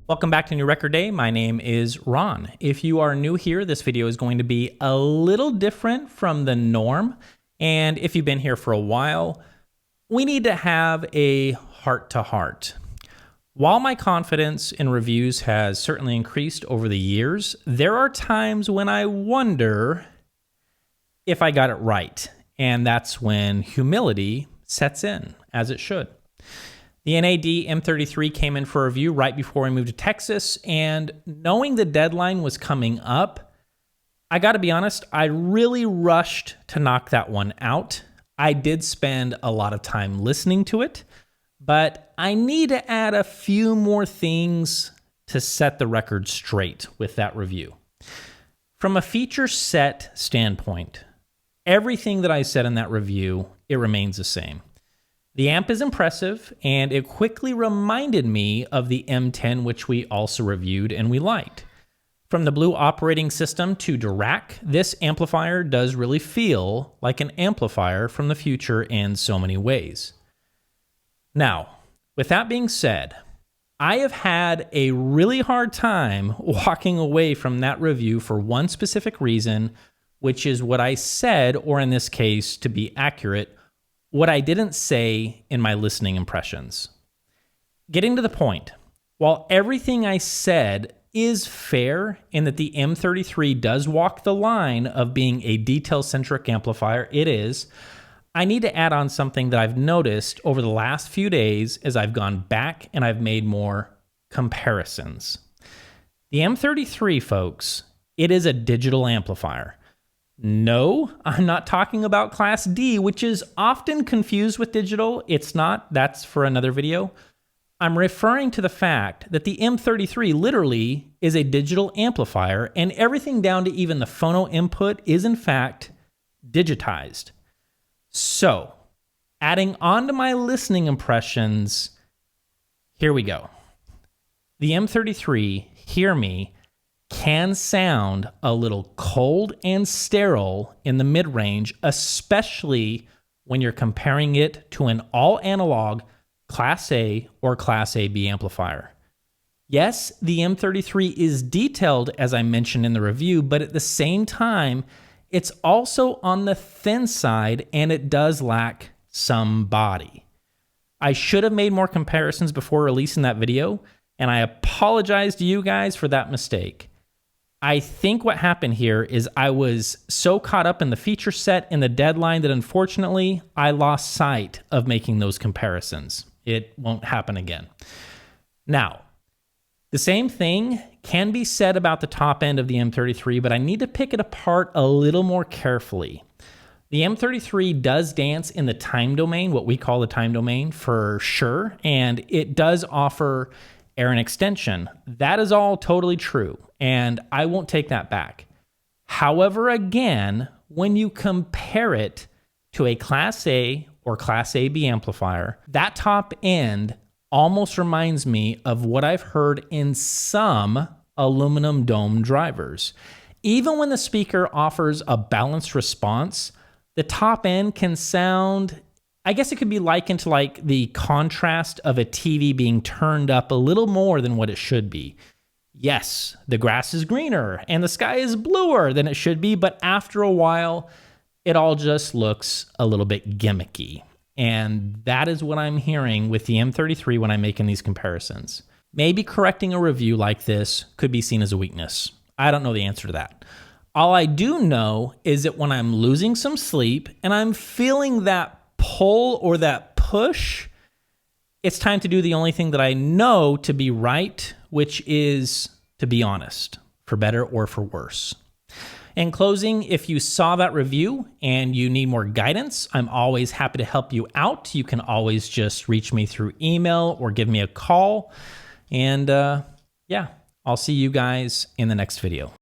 Welcome back to New Record Day. My name is Ron. If you are new here, this video is going to be a little different from the norm. And if you've been here for a while, we need to have a heart-to-heart. While my confidence in reviews has certainly increased over the years, there are times when I wonder if I got it right. And that's when humility sets in, as it should. The NAD M33 came in for review right before I moved to Texas, and knowing the deadline was coming up, I gotta be honest, I really rushed to knock that one out. I did spend a lot of time listening to it, but I need to add a few more things to set the record straight with that review. From a feature set standpoint, everything that I said in that review, it remains the same. The amp is impressive, and it quickly reminded me of the M10, which we also reviewed and we liked. From the Blue operating system to Dirac, this amplifier does really feel like an amplifier from the future in so many ways. Now, with that being said, I have had a really hard time walking away from that review for one specific reason, which is what I said, or in this case, to be accurate, what I didn't say in my listening impressions. Getting to the point, while everything I said is fair in that the M33 does walk the line of being a detail-centric amplifier, it is, I need to add on something that I've noticed over the last few days as I've gone back and I've made more comparisons. The M33, folks, it is a digital amplifier. No, I'm not talking about Class D, which is often confused with digital. It's not. That's for another video. I'm referring to the fact that the M33 literally is a digital amplifier, and everything down to even the phono input is in fact digitized. So, adding on to my listening impressions, here we go. The M33, hear me, can sound a little cold and sterile in the mid-range, especially when you're comparing it to an all-analog Class A or Class AB amplifier. Yes, the M33 is detailed, as I mentioned in the review, but at the same time, it's also on the thin side and it does lack some body. I should have made more comparisons before releasing that video, and I apologize to you guys for that mistake. I think what happened here is I was so caught up in the feature set and the deadline that unfortunately I lost sight of making those comparisons. It won't happen again. Now, the same thing can be said about the top end of the M33, but I need to pick it apart a little more carefully. The M33 does dance in the time domain, what we call the time domain for sure, and it does offer air and extension. That is all totally true, and I won't take that back. However, again, when you compare it to a Class A or Class AB amplifier, that top end almost reminds me of what I've heard in some aluminum dome drivers. Even when the speaker offers a balanced response, the top end can sound, I guess it could be likened to like the contrast of a TV being turned up a little more than what it should be. Yes, the grass is greener and the sky is bluer than it should be, but after a while, it all just looks a little bit gimmicky. And that is what I'm hearing with the M33 when I'm making these comparisons. Maybe correcting a review like this could be seen as a weakness. I don't know the answer to that. All I do know is that when I'm losing some sleep and I'm feeling that pull or that push, it's time to do the only thing that I know to be right, which is to be honest, for better or for worse. In closing, if you saw that review and you need more guidance, I'm always happy to help you out. You can always just reach me through email or give me a call. And yeah, I'll see you guys in the next video.